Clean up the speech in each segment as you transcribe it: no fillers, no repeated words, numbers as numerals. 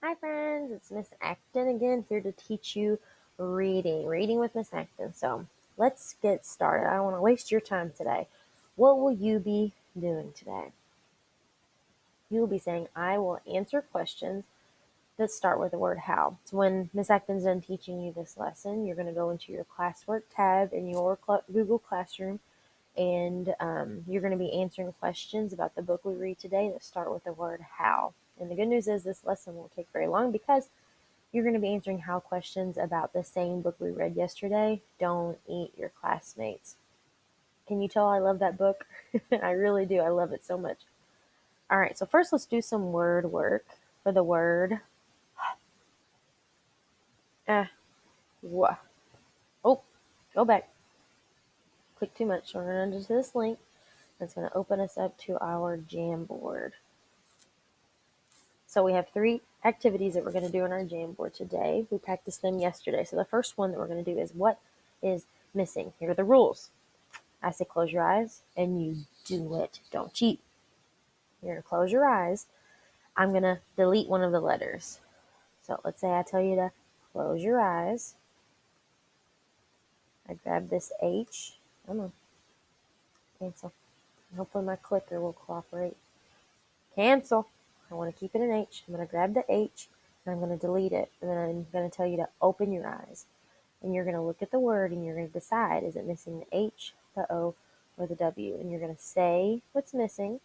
Hi friends, it's Miss Acton again, here to teach you reading with Miss Acton. So let's get started. I don't want to waste your time today. What will you be doing today? You will be saying, I will answer questions that start with the word how. So when Miss Acton's done teaching you this lesson, you're going to go into your classwork tab in your Google Classroom, and you're going to be answering questions about the book we read today that start with the word how. And the good news is this lesson won't take very long because you're going to be answering how questions about the same book we read yesterday. Don't eat your classmates. Can you tell I love that book? I really do. I love it so much. All right, so first let's do some word work for the word. Wah. Oh, go back. Click too much. So we're going to do this link. That's going to open us up to our Jamboard. So we have 3 activities that we're going to do on our Jamboard today. We practiced them yesterday. So the first one that we're going to do is what is missing. Here are the rules. I say close your eyes, and you do it. Don't cheat. You're going to close your eyes. I'm going to delete one of the letters. So let's say I tell you to close your eyes. I grab this H. Come on. Cancel. Hopefully my clicker will cooperate. Cancel. I want to keep it an H. I'm going to grab the H, and I'm going to delete it. And then I'm going to tell you to open your eyes. And you're going to look at the word, and you're going to decide, is it missing the H, the O, or the W? And you're going to say what's missing.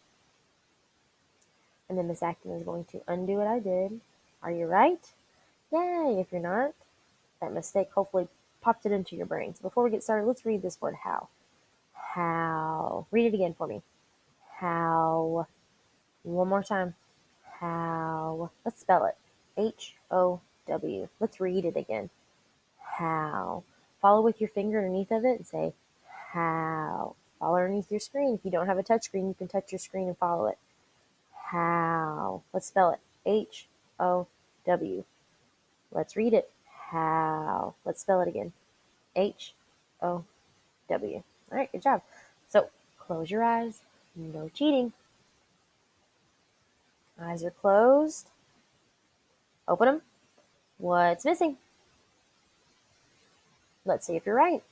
And then Miss Acton is going to undo what I did. Are you right? Yay! If you're not, that mistake hopefully popped it into your brain. So before we get started, let's read this word how. How. Read it again for me. How. One more time. How. Let's spell it. H-O-W. Let's read it again. How. Follow with your finger underneath of it and say how. Follow underneath your screen. If you don't have a touch screen, you can touch your screen and follow it. How. Let's spell it. H-O-W. Let's read it. How. Let's spell it again. H-O-W. All right, good job. So close your eyes. No cheating. Eyes are closed. Open them. What's missing? Let's see if you're right.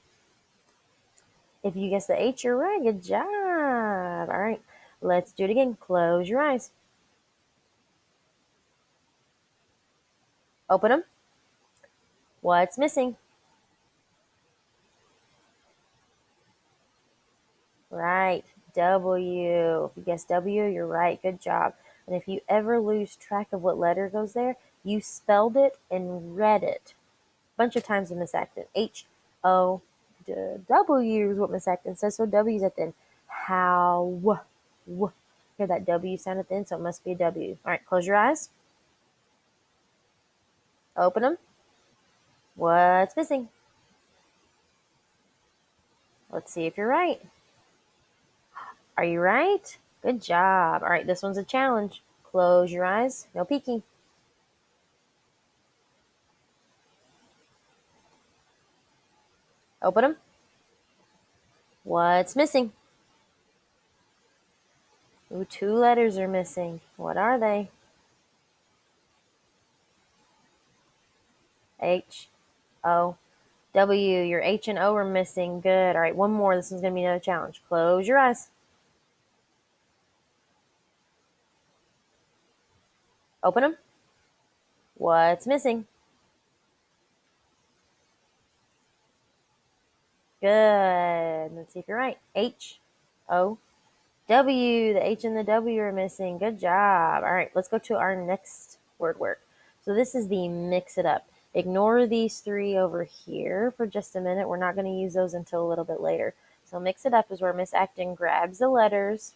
If you guess the H, you're right. Good job. All right, let's do it again. Close your eyes. Open them. What's missing? Right, W. If you guess W, you're right. Good job. And if you ever lose track of what letter goes there, you spelled it and read it a bunch of times in Miss Acton. H-O-W is what Miss Acton says, so W's at the end. How. Hear that W sound at the end, so it must be a W. All right, close your eyes. Open them. What's missing? Let's see if you're right. Are you right? Good job. All right, this one's a challenge. Close your eyes. No peeking. Open them. What's missing? Ooh, 2 letters are missing. What are they? H-O-W. Your H and O are missing. Good. All right, one more. This is going to be another challenge. Close your eyes. Open them. What's missing? Good. Let's see if you're right. H-O-W. The H and the W are missing. Good job. All right, let's go to our next word work. So this is the mix it up. Ignore these 3 over here for just a minute. We're not going to use those until a little bit later. So mix it up is where Miss Acton grabs the letters.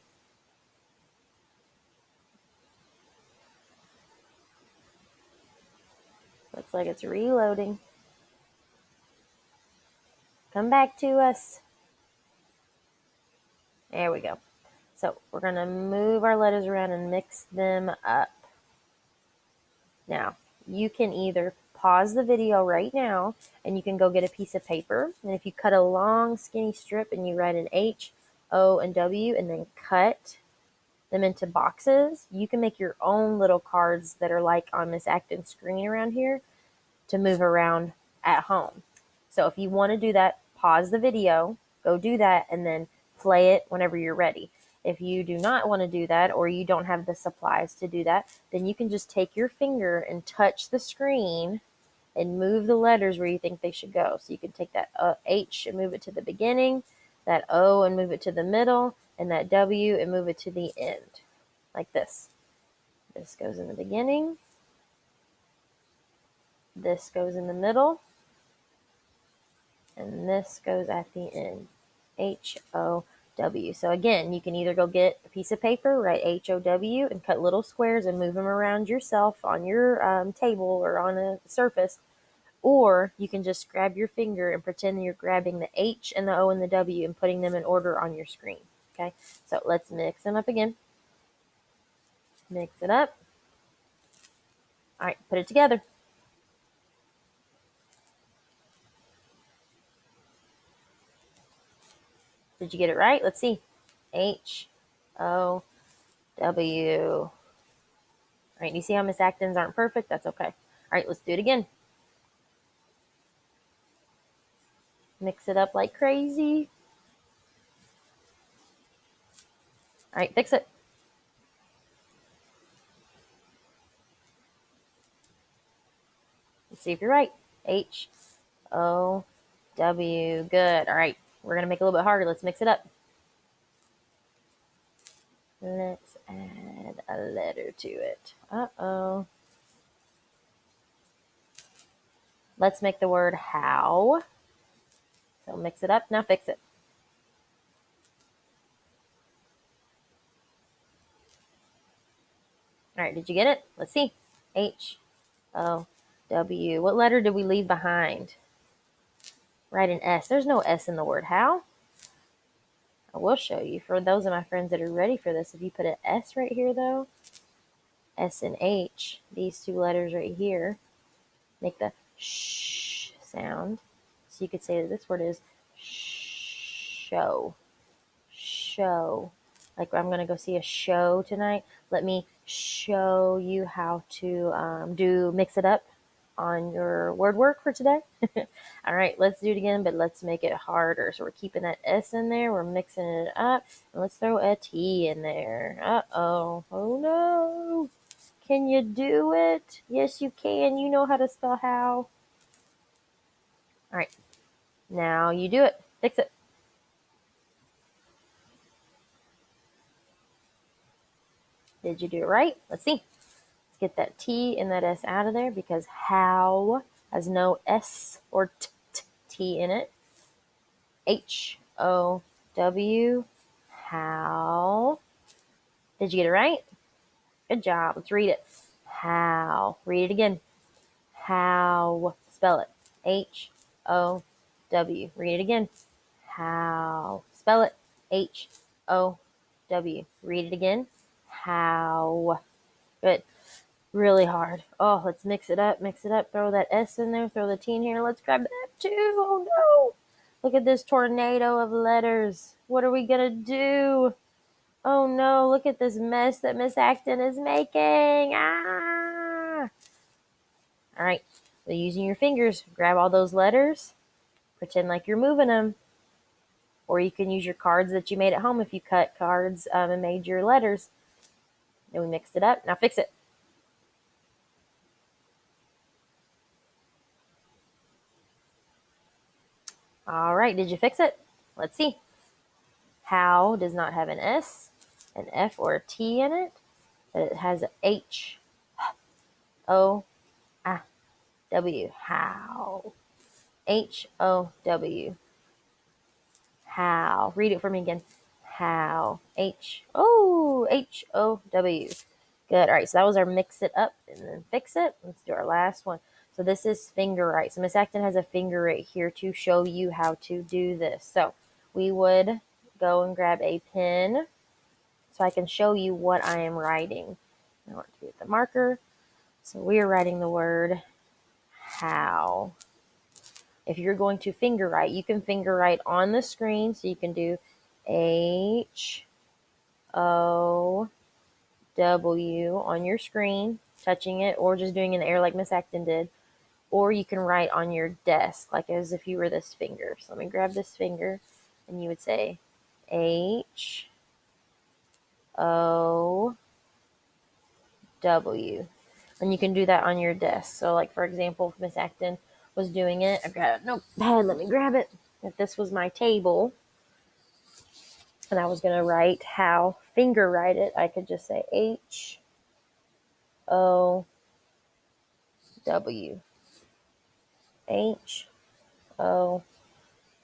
Looks like it's reloading. Come back to us. There we go. So we're going to move our letters around and mix them up. Now, you can either pause the video right now and you can go get a piece of paper. And if you cut a long skinny strip and you write an H, O, and W and then cut them into boxes, you can make your own little cards that are like on Miss Acton's screen around here to move around at home. So if you want to do that, pause the video, go do that, and then play it whenever you're ready. If you do not want to do that, or you don't have the supplies to do that, then you can just take your finger and touch the screen and move the letters where you think they should go. So you can take that H and move it to the beginning, that O and move it to the middle, and that W and move it to the end, like this. This goes in the beginning. This goes in the middle. And this goes at the end. H-O-W. So again, you can either go get a piece of paper, write H-O-W, and cut little squares and move them around yourself on your table or on a surface. Or you can just grab your finger and pretend you're grabbing the H and the O and the W and putting them in order on your screen. Okay, so let's mix them up again. Mix it up. All right, put it together. Did you get it right? Let's see. H-O-W. All right, you see how Miss Acton's aren't perfect? That's okay. All right, let's do it again. Mix it up like crazy. All right, fix it. Let's see if you're right. H-O-W. Good. All right, we're going to make it a little bit harder. Let's mix it up. Let's add a letter to it. Uh-oh. Let's make the word how. So mix it up. Now fix it. All right, did you get it? Let's see. H-O-W. What letter did we leave behind? Write an S. There's no S in the word how. I will show you. For those of my friends that are ready for this, if you put an S right here, though, S and H, these two letters right here, make the sh sound. So you could say that this word is show. Show. Like I'm going to go see a show tonight. Let me show you how to mix it up on your word work for today. All right, let's do it again, but let's make it harder. So we're keeping that S in there. We're mixing it up. And let's throw a T in there. Uh-oh. Oh, no. Can you do it? Yes, you can. You know how to spell how. All right. Now you do it. Fix it. Did you do it right? Let's see. Let's get that T and that S out of there because how has no S or T in it. H-O-W. How. Did you get it right? Good job. Let's read it. How. Read it again. How. Spell it. H-O-W. Read it again. How. Spell it. H-O-W. Read it again. How. Good. Really hard. Oh, let's mix it up. Mix it up. Throw that S in there. Throw the T in here. Let's grab that too. Oh, no. Look at this tornado of letters. What are we going to do? Oh, no. Look at this mess that Miss Acton is making. Ah. All right. So using your fingers, grab all those letters. Pretend like you're moving them. Or you can use your cards that you made at home if you cut cards and made your letters. Then we mixed it up. Now fix it. All right. Did you fix it? Let's see. How does not have an S, an F, or a T in it, but it has a H, O, W. How. H-O-W. How. Read it for me again. How. H-O-W. Good. All right, so that was our mix it up and then fix it. Let's do our last one. So this is finger right. So Miss Acton has a finger right here to show you how to do this. So we would go and grab a pen so I can show you what I am writing. I want to get the marker. So we are writing the word how. If you're going to finger write, you can finger write on the screen. So you can do H-O-W. W on your screen, touching it, or just doing it in the air like Miss Acton did. Or you can write on your desk, like as if you were this finger. So let me grab this finger, and you would say H O W. And you can do that on your desk. So, like, for example, if Miss Acton was doing it, I've got a notepad, let me grab it. If this was my table, and I was going to write how, finger write it, I could just say H O W. H O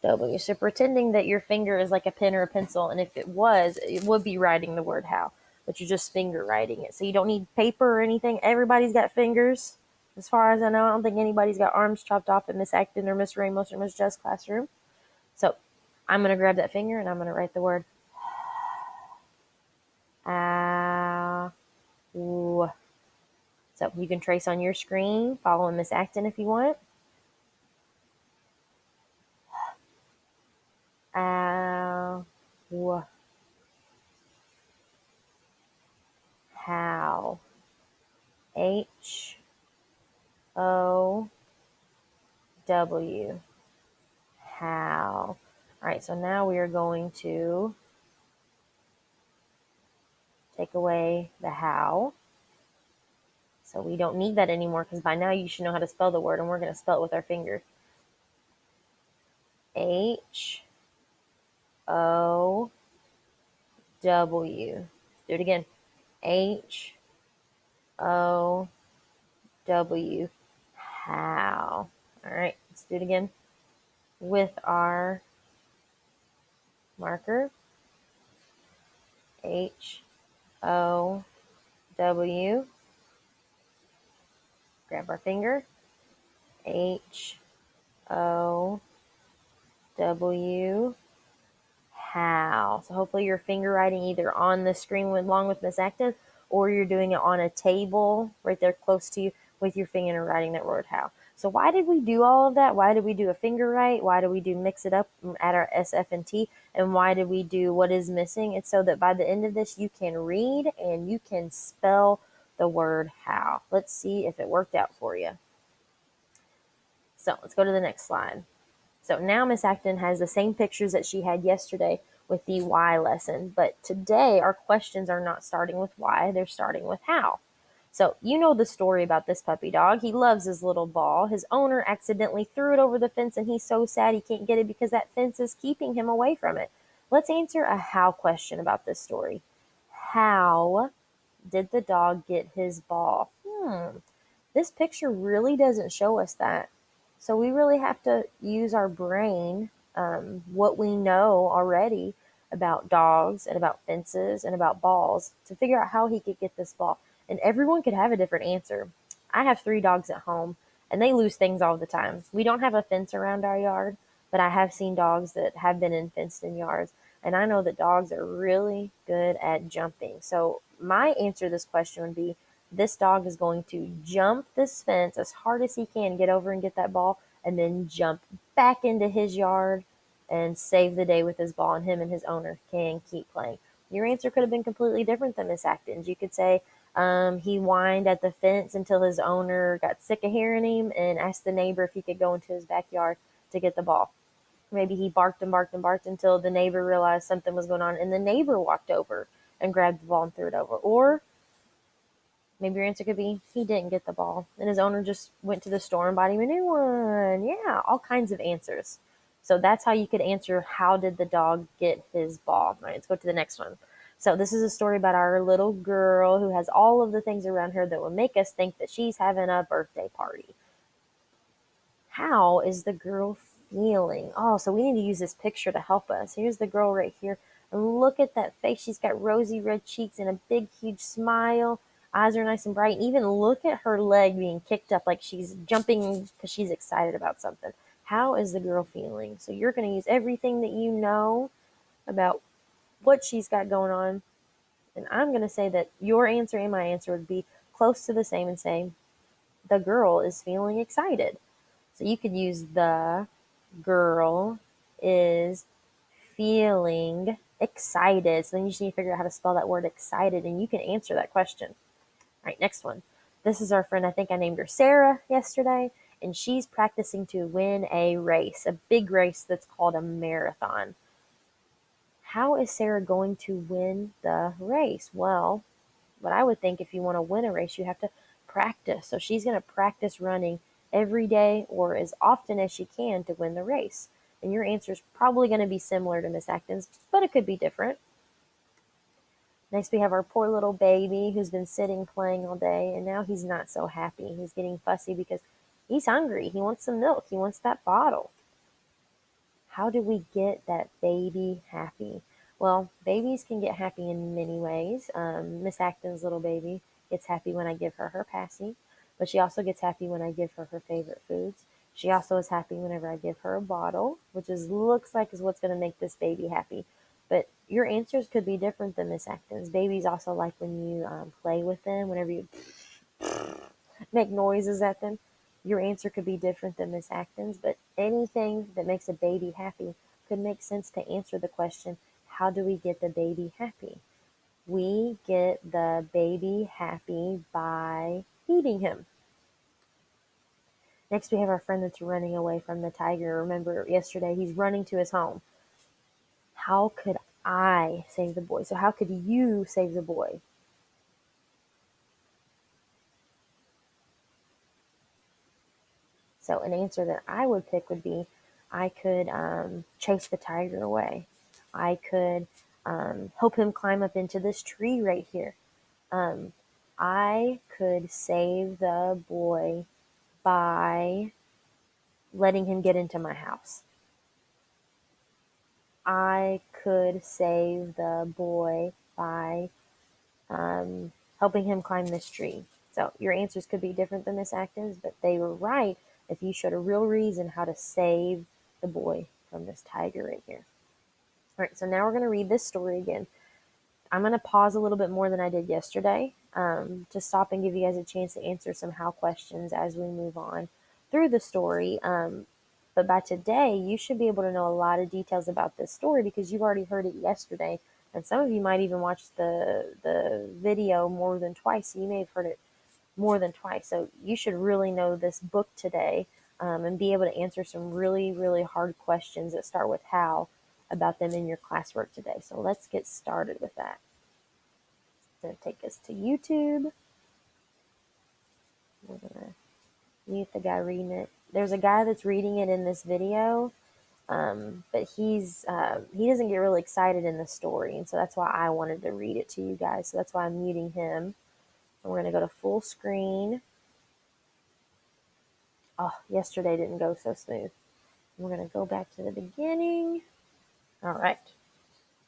W. So pretending that your finger is like a pen or a pencil, and if it was, it would be writing the word how, but you're just finger writing it. So you don't need paper or anything. Everybody's got fingers. As far as I know, I don't think anybody's got arms chopped off in Miss Acton or Miss Ramos or Miss Jess' classroom. So I'm going to grab that finger and I'm going to write the word ow. So you can trace on your screen, following Miss Acton if you want. Ow. How. H O W. How. All right, so now we are going to take away the how. So we don't need that anymore because by now you should know how to spell the word, and we're going to spell it with our finger. H O W. Do it again. H O W. How. All right, let's do it again with our marker. H O W. Grab our finger. H O W. How. So hopefully you're finger writing either on the screen along with Miss Acton, or you're doing it on a table right there close to you with your finger writing that word how. So why did we do all of that? Why did we do a finger write? Why did we do mix it up, add our S, F, and T? And why did we do what is missing? It's so that by the end of this, you can read and you can spell the word how. Let's see if it worked out for you. So let's go to the next slide. So now Miss Acton has the same pictures that she had yesterday with the why lesson, but today our questions are not starting with why, they're starting with how. So you know the story about this puppy dog. He loves his little ball. His owner accidentally threw it over the fence and he's so sad he can't get it because that fence is keeping him away from it. Let's answer a how question about this story. How did the dog get his ball? This picture really doesn't show us that. So we really have to use our brain, what we know already about dogs and about fences and about balls to figure out how he could get this ball. And everyone could have a different answer. I have 3 dogs at home and they lose things all the time. We don't have a fence around our yard, but I have seen dogs that have been in fenced in yards. And I know that dogs are really good at jumping. So my answer to this question would be, this dog is going to jump this fence as hard as he can, get over and get that ball, and then jump back into his yard and save the day with his ball, and him and his owner can keep playing. Your answer could have been completely different than Miss Acton's. You could say he whined at the fence until his owner got sick of hearing him and asked the neighbor if he could go into his backyard to get the ball. Maybe he barked and barked and barked until the neighbor realized something was going on, and the neighbor walked over and grabbed the ball and threw it over. Or maybe your answer could be he didn't get the ball and his owner just went to the store and bought him a new one. Yeah, all kinds of answers. So that's how you could answer, how did the dog get his ball? All right, let's go to the next one. So this is a story about our little girl who has all of the things around her that will make us think that she's having a birthday party. How is the girl feeling? Oh, so we need to use this picture to help us. Here's the girl right here. And look at that face. She's got rosy red cheeks and a big, huge smile. Eyes are nice and bright. And even look at her leg being kicked up like she's jumping because she's excited about something. How is the girl feeling? So you're going to use everything that you know about what she's got going on. And I'm going to say that your answer and my answer would be close to the same and say, the girl is feeling excited. So you could use the girl is feeling Excited. So then you just need to figure out how to spell that word excited, and you can answer that question. All right, next one. This is our friend, I think I named her Sarah yesterday, and she's practicing to win a race, a big race that's called a marathon. How is Sarah going to win the race? Well, what I would think, if you want to win a race, you have to practice. So she's going to practice running every day or as often as she can to win the race. And your answer is probably going to be similar to Miss Acton's, but it could be different. Next, we have our poor little baby who's been sitting playing all day, and now he's not so happy. He's getting fussy because he's hungry. He wants some milk. He wants that bottle. How do we get that baby happy? Well, babies can get happy in many ways. Miss Acton's little baby gets happy when I give her her passy, but she also gets happy when I give her her favorite foods. She also is happy whenever I give her a bottle, which looks like is what's going to make this baby happy. But your answers could be different than Miss Acton's. Babies also like when you play with them, whenever you make noises at them. Your answer could be different than Miss Acton's, but anything that makes a baby happy could make sense to answer the question, how do we get the baby happy? We get the baby happy by feeding him. Next, we have our friend that's running away from the tiger. Remember yesterday, he's running to his home. How could I save the boy? So how could you save the boy? So an answer that I would pick would be, I could chase the tiger away. I could help him climb up into this tree right here. I could save the boy by letting him get into my house. I could save the boy by helping him climb this tree. So your answers could be different than Miss Acton's, but they were right if you showed a real reason how to save the boy from this tiger right here. All right, so now we're going to read this story again. I'm going to pause a little bit more than I did yesterday to stop and give you guys a chance to answer some how questions as we move on through the story. But by today, you should be able to know a lot of details about this story because you've already heard it yesterday. And some of you might even watch the video more than twice. So you may have heard it more than twice. So you should really know this book today and be able to answer some really, really hard questions that start with how about them in your classwork today. So let's get started with that. It's going to take us to YouTube. We're going to mute the guy reading it. There's a guy that's reading it in this video, but he doesn't get really excited in the story, and so that's why I wanted to read it to you guys. So that's why I'm muting him. And we're going to go to full screen. Oh, yesterday didn't go so smooth. We're going to go back to the beginning. All right.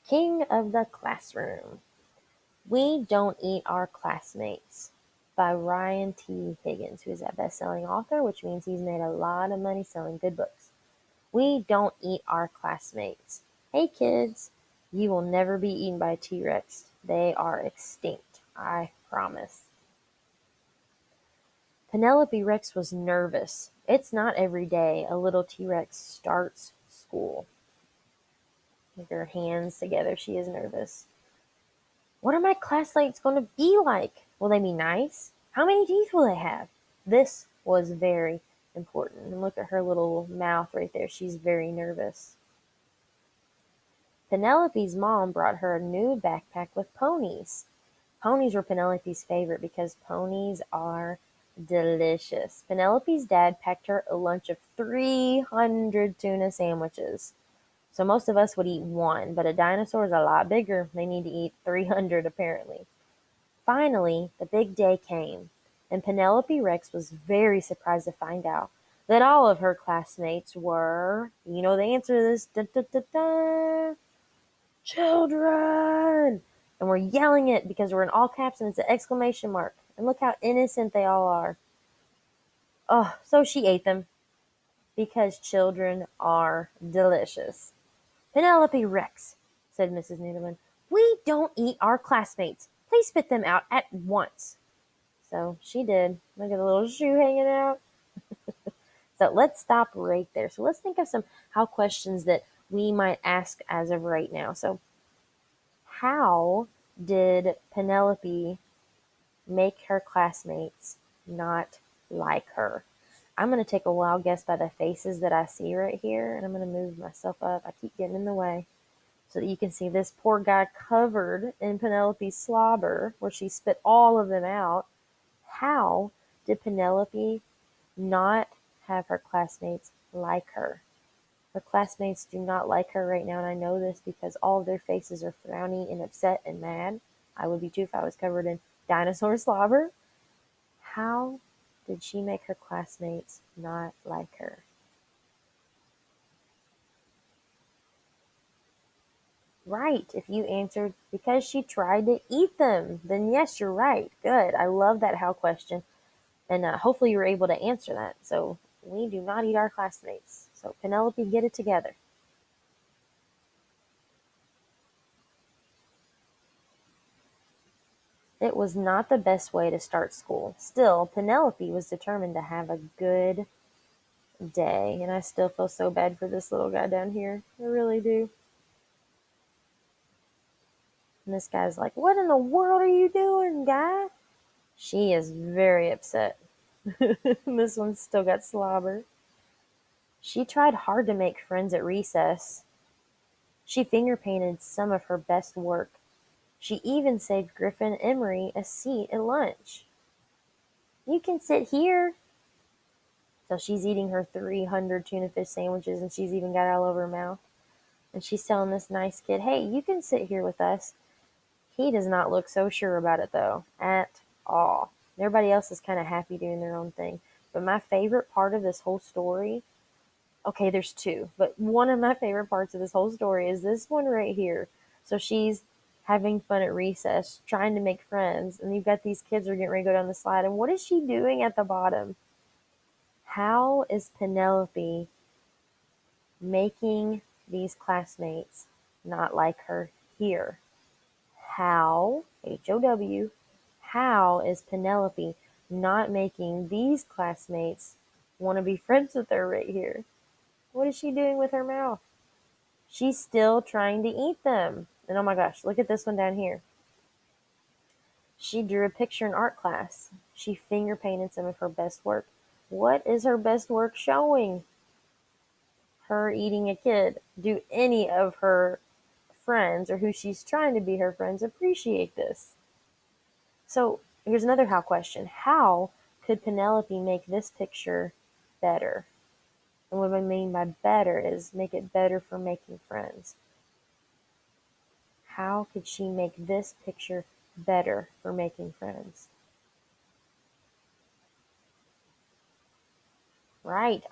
King of the Classroom. We Don't Eat Our Classmates by Ryan T. Higgins, who is a best-selling author, which means he's made a lot of money selling good books. We don't eat our classmates. Hey kids, you will never be eaten by a T-Rex. They are extinct, I promise. Penelope Rex was nervous. It's not every day a little T-Rex starts school. With her hands together, she is nervous. What are my classmates going to be like? Will they be nice? How many teeth will they have? This was very important. And look at her little mouth right there. She's very nervous. Penelope's mom brought her a new backpack with ponies. Ponies were Penelope's favorite because ponies are delicious. Penelope's dad packed her a lunch of 300 tuna sandwiches. So most of us would eat one, but a dinosaur is a lot bigger. They need to eat 300 apparently. Finally, the big day came, and Penelope Rex was very surprised to find out that all of her classmates were, you know the answer to this, dun, dun, dun, dun, children! And we're yelling it because we're in all caps and it's an exclamation mark. And look how innocent they all are. Oh, so she ate them because children are delicious. Penelope Rex, said Mrs. Needleman, we don't eat our classmates. Please spit them out at once. So she did. Look at the little shoe hanging out. So let's stop right there. So let's think of some how questions that we might ask as of right now. So How did Penelope make her classmates not like her? I'm going to take a wild guess by the faces that I see right here, and I'm going to move myself up. I keep getting in the way so that you can see this poor guy covered in Penelope's slobber where she spit all of them out. How did Penelope not have her classmates like her? Her classmates do not like her right now, and I know this because all of their faces are frowny and upset and mad. I would be too if I was covered in dinosaur slobber. How did she make her classmates not like her? Right, if you answered because she tried to eat them, then yes, you're right. Good. I love that how question. And hopefully you were able to answer that. So we do not eat our classmates. So Penelope, get it together. It was not the best way to start school. Still, Penelope was determined to have a good day. And I still feel so bad for this little guy down here. I really do. And this guy's like, what in the world are you doing, guy? She is very upset. This one's still got slobber. She tried hard to make friends at recess. She finger painted some of her best work. She even saved Griffin Emery a seat at lunch. You can sit here. So she's eating her 300 tuna fish sandwiches and she's even got it all over her mouth. And she's telling this nice kid, hey, you can sit here with us. He does not look so sure about it, though, at all. Everybody else is kind of happy doing their own thing. But my favorite part of this whole story, okay, there's two, but one of my favorite parts of this whole story is this one right here. So she's having fun at recess, trying to make friends, and you've got these kids who are getting ready to go down the slide. And what is she doing at the bottom? How is Penelope making these classmates not like her here? How, How, how is Penelope not making these classmates want to be friends with her right here? What is she doing with her mouth? She's still trying to eat them. And oh my gosh, look at this one down here. She drew a picture in art class. She finger painted some of her best work. What is her best work showing? Her eating a kid. Do any of her friends or who she's trying to be her friends appreciate this? So here's another how question. How could Penelope make this picture better? And what I mean by better is make it better for making friends. How could she make this picture better for making friends? Right.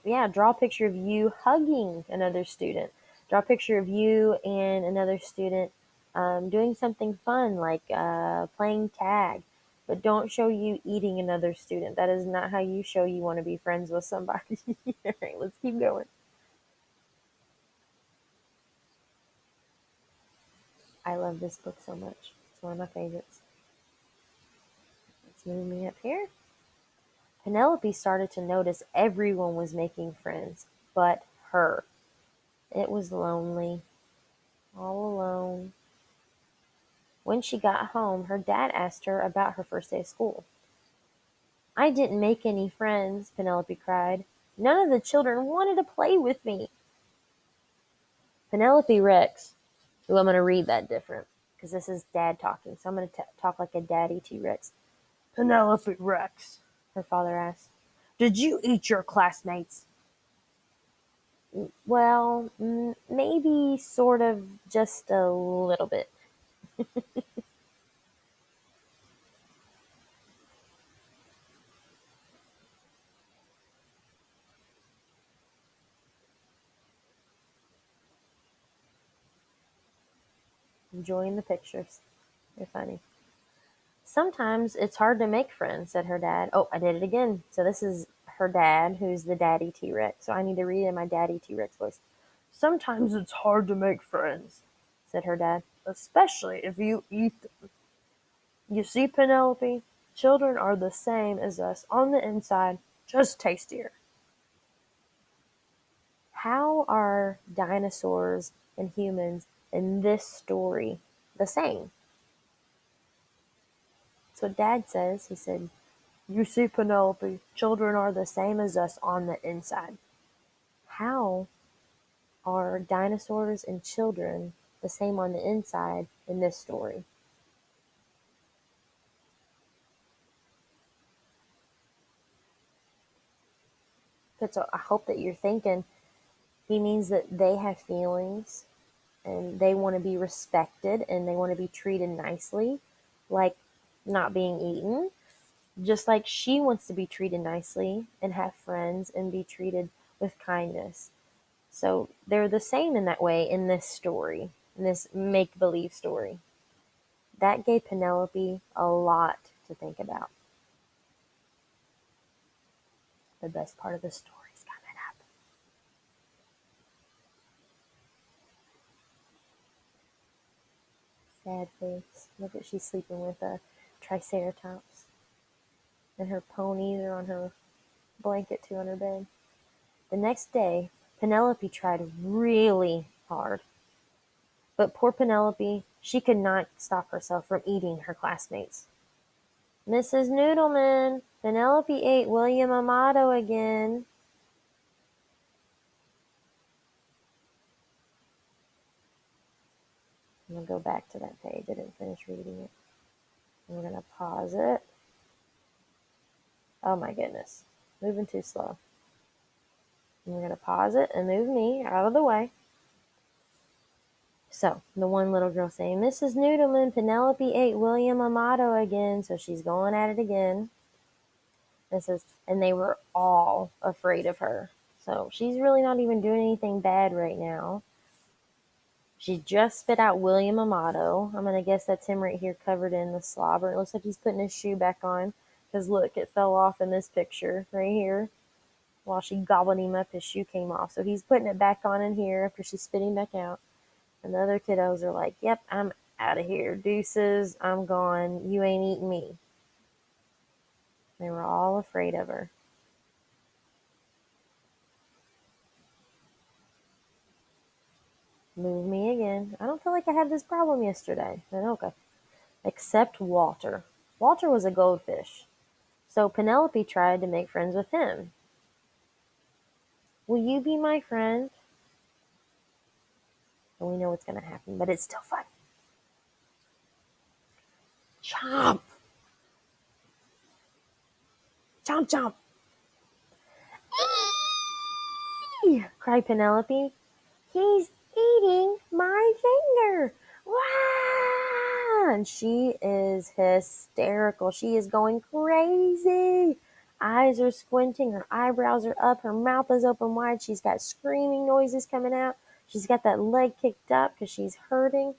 Draw a picture of you hugging another student. Draw a picture of you and another student doing something fun like playing tag. But don't show you eating another student. That is not how you show you want to be friends with somebody. All right, let's keep going. I love this book so much. It's one of my favorites. Let's move me up here. Penelope started to notice everyone was making friends but her. It was lonely, all alone. When she got home, her dad asked her about her first day of school. I didn't make any friends, Penelope cried. None of the children wanted to play with me. Penelope Rex. Ooh, I'm going to read that different because this is dad talking. So I'm going to talk like a daddy T-Rex. Penelope Rex, her father asked. Did you eat your classmates? Well, maybe sort of just a little bit. Enjoying the pictures. They're funny. Sometimes it's hard to make friends, said her dad. Oh, I did it again. So this is her dad, who's the daddy T-Rex. So I need to read in my daddy T-Rex voice. Sometimes it's hard to make friends, said her dad, especially if you eat them. You see, Penelope, children are the same as us on the inside, just tastier. How are dinosaurs and humans in this story the same. That's what Dad says. He said, "You see, Penelope, children are the same as us on the inside." How are dinosaurs and children the same on the inside in this story? So I hope that you're thinking he means that they have feelings and they want to be respected and they want to be treated nicely, like not being eaten, just like she wants to be treated nicely and have friends and be treated with kindness. So they're the same in that way in this story, in this make believe story. That gave Penelope a lot to think about. The best part of the story is coming up. Sad face. Look at she's sleeping with a triceratops. And her ponies are on her blanket too on her bed. The next day, Penelope tried really hard. But poor Penelope, she could not stop herself from eating her classmates. "Mrs. Noodleman, Penelope ate William Amato again." I'm going to go back to that page. I didn't finish reading it. I'm going to pause it. Oh my goodness. Moving too slow. I'm going to pause it and move me out of the way. So, the one little girl saying, "Mrs. Noodleman, Penelope ate William Amato again." So she's going at it again. It says, and they were all afraid of her. So she's really not even doing anything bad right now. She just spit out William Amato. I'm going to guess that's him right here covered in the slobber. It looks like he's putting his shoe back on. Because look, it fell off in this picture right here. While she gobbled him up, his shoe came off. So he's putting it back on in here after she's spitting back out. And the other kiddos are like, "Yep, I'm out of here. Deuces, I'm gone. You ain't eating me." They were all afraid of her. Move me again. I don't feel like I had this problem yesterday. But okay. Except Walter. Walter was a goldfish. So Penelope tried to make friends with him. "Will you be my friend?" And we know what's going to happen, but it's still fun. Chomp! Chomp, chomp! "Eee!" cried Penelope. "He's eating my finger!" Wah! And she is hysterical. She is going crazy. Eyes are squinting, her eyebrows are up, her mouth is open wide. She's got screaming noises coming out. She's got that leg kicked up because she's hurting.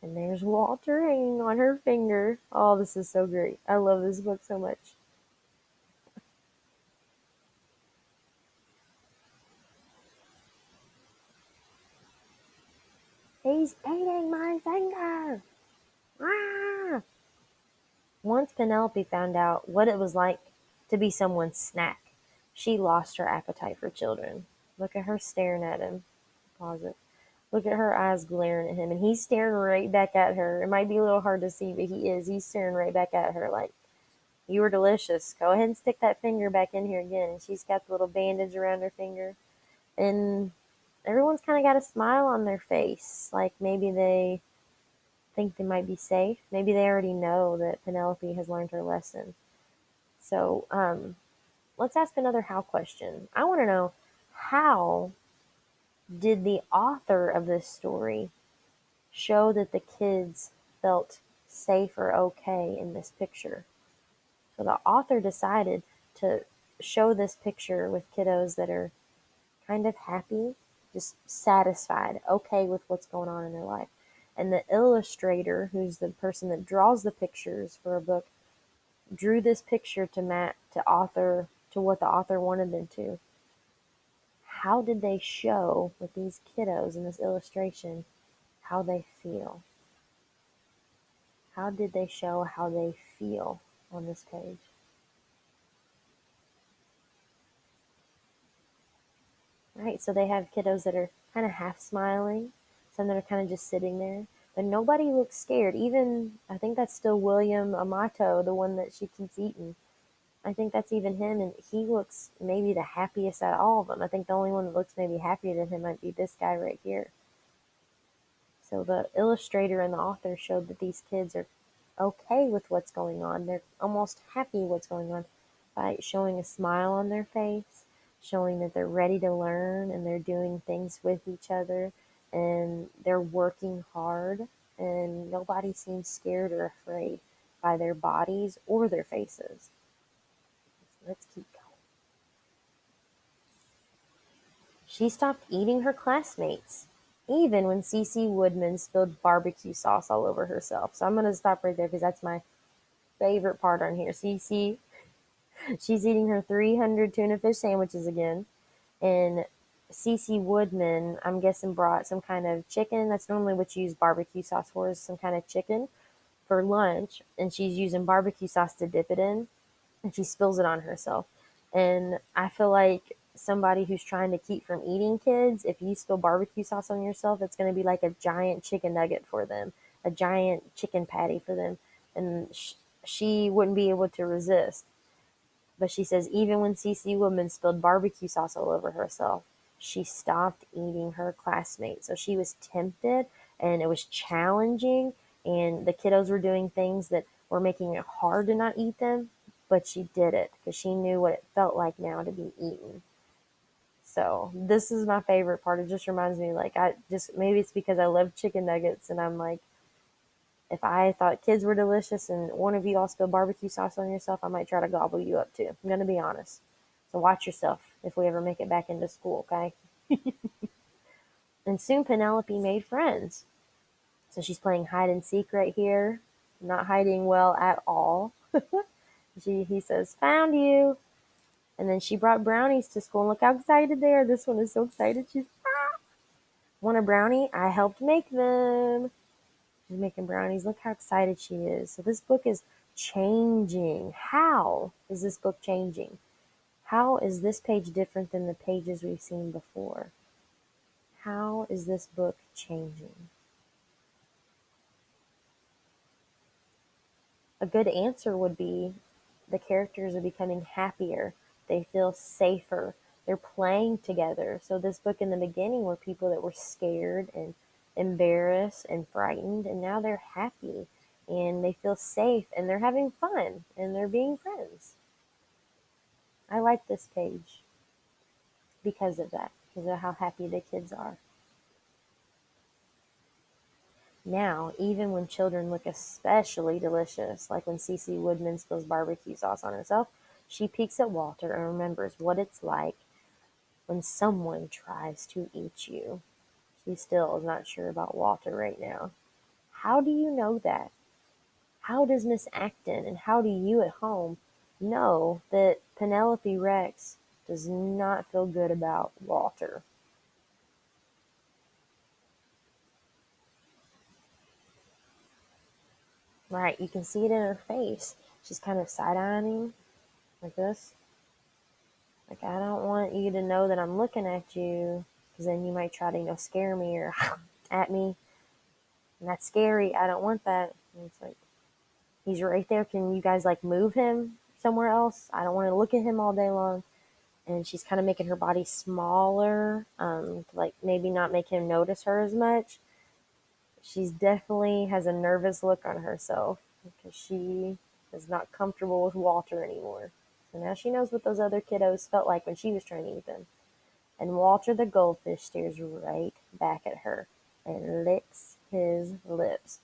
And there's Walter hanging on her finger. Oh, this is so great. I love this book so much. "He's eating my finger!" Ah! Once Penelope found out what it was like to be someone's snack, she lost her appetite for children. Look at her staring at him. Pause it. Look at her eyes glaring at him, and he's staring right back at her. It might be a little hard to see, but he is. He's staring right back at her like, "You were delicious. Go ahead and stick that finger back in here again." And she's got the little bandage around her finger. And everyone's kind of got a smile on their face. Like maybe they think they might be safe. Maybe they already know that Penelope has learned her lesson. So let's ask another how question. I want to know, how did the author of this story show that the kids felt safe or okay in this picture? So the author decided to show this picture with kiddos that are kind of happy, just satisfied, okay with what's going on in their life. And the illustrator, who's the person that draws the pictures for a book, drew this picture to what the author wanted them to. How did they show with these kiddos in this illustration how they feel? How did they show how they feel on this page? Right, so they have kiddos that are kind of half smiling, some that are kind of just sitting there. but nobody looks scared. Even, I think that's still William Amato, the one that she keeps eating. I think that's even him, and he looks maybe the happiest out of all of them. I think the only one that looks maybe happier than him might be this guy right here. So the illustrator and the author showed that these kids are okay with what's going on. They're almost happy what's going on by showing a smile on their face, showing that they're ready to learn and they're doing things with each other and they're working hard, and nobody seems scared or afraid by their bodies or their faces. Let's keep going. She stopped eating her classmates, even when Cece Woodman spilled barbecue sauce all over herself. So I'm going to stop right there because that's my favorite part on here. Cece, she's eating her 300 tuna fish sandwiches again. And Cece Woodman, I'm guessing, brought some kind of chicken. That's normally what you use barbecue sauce for, is some kind of chicken for lunch. And she's using barbecue sauce to dip it in. And she spills it on herself. And I feel like somebody who's trying to keep from eating kids, if you spill barbecue sauce on yourself, it's going to be like a giant chicken nugget for them, a giant chicken patty for them. And she wouldn't be able to resist. But she says even when Cece Woodman spilled barbecue sauce all over herself, she stopped eating her classmates. So she was tempted and it was challenging, and the kiddos were doing things that were making it hard to not eat them, but she did it because she knew what it felt like now to be eaten. So this is my favorite part. It just reminds me, like, I just, maybe it's because I love chicken nuggets and I'm like, if I thought kids were delicious and one of you all spilled barbecue sauce on yourself, I might try to gobble you up too. I'm going to be honest. So watch yourself if we ever make it back into school, okay? And soon Penelope made friends. So she's playing hide and seek right here. Not hiding well at all. He says, "Found you." And then she brought brownies to school. And look how excited they are. This one is so excited. She's, want a brownie? I helped make them. She's making brownies. Look how excited she is. So this book is changing. How is this book changing? How is this page different than the pages we've seen before? How is this book changing? A good answer would be the characters are becoming happier. They feel safer. They're playing together. So this book in the beginning were people that were scared and embarrassed and frightened, and now they're happy and they feel safe and they're having fun and they're being friends. I like this page because of that, because of how happy the kids are. Now, even when children look especially delicious, like when Cece Woodman spills barbecue sauce on herself, she peeks at Walter and remembers what it's like when someone tries to eat you. She still is not sure about Walter right now. How do you know that? How does Miss Acton and how do you at home know that Penelope Rex does not feel good about Walter? Right, you can see it in her face. She's kind of side-eyeing him like this. Like, I don't want you to know that I'm looking at you, because then you might try to, scare me or at me. And that's scary. I don't want that. And it's like, he's right there. Can you guys, like, move him somewhere else? I don't want to look at him all day long. And she's kind of making her body smaller, to, like, maybe not make him notice her as much. She's definitely has a nervous look on herself because she is not comfortable with Walter anymore. So now she knows what those other kiddos felt like when she was trying to eat them. And Walter the goldfish stares right back at her and licks his lips.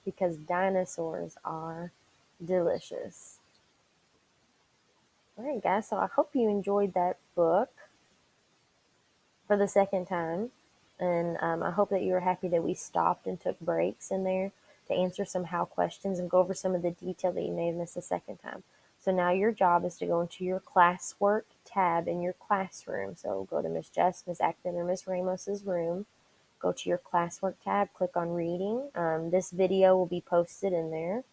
Because dinosaurs are delicious. All right, guys, so I hope you enjoyed that book for the second time. And I hope that you were happy that we stopped and took breaks in there to answer some how questions and go over some of the detail that you may have missed the second time. So now your job is to go into your classwork tab in your classroom. So go to Miss Jess, Miss Acton, or Miss Ramos's room. Go to your classwork tab, click on reading. This video will be posted in there.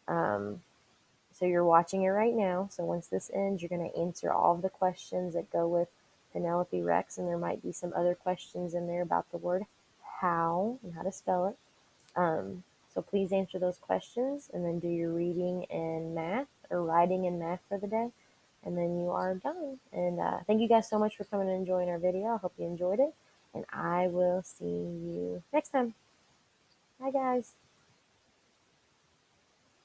So you're watching it right now. So once this ends, you're going to answer all of the questions that go with Penelope Rex, and there might be some other questions in there about the word how and how to spell it. So please answer those questions and then do your reading and math or writing and math for the day. And then you are done. And thank you guys so much for coming and enjoying our video. I hope you enjoyed it. And I will see you next time. Bye, guys.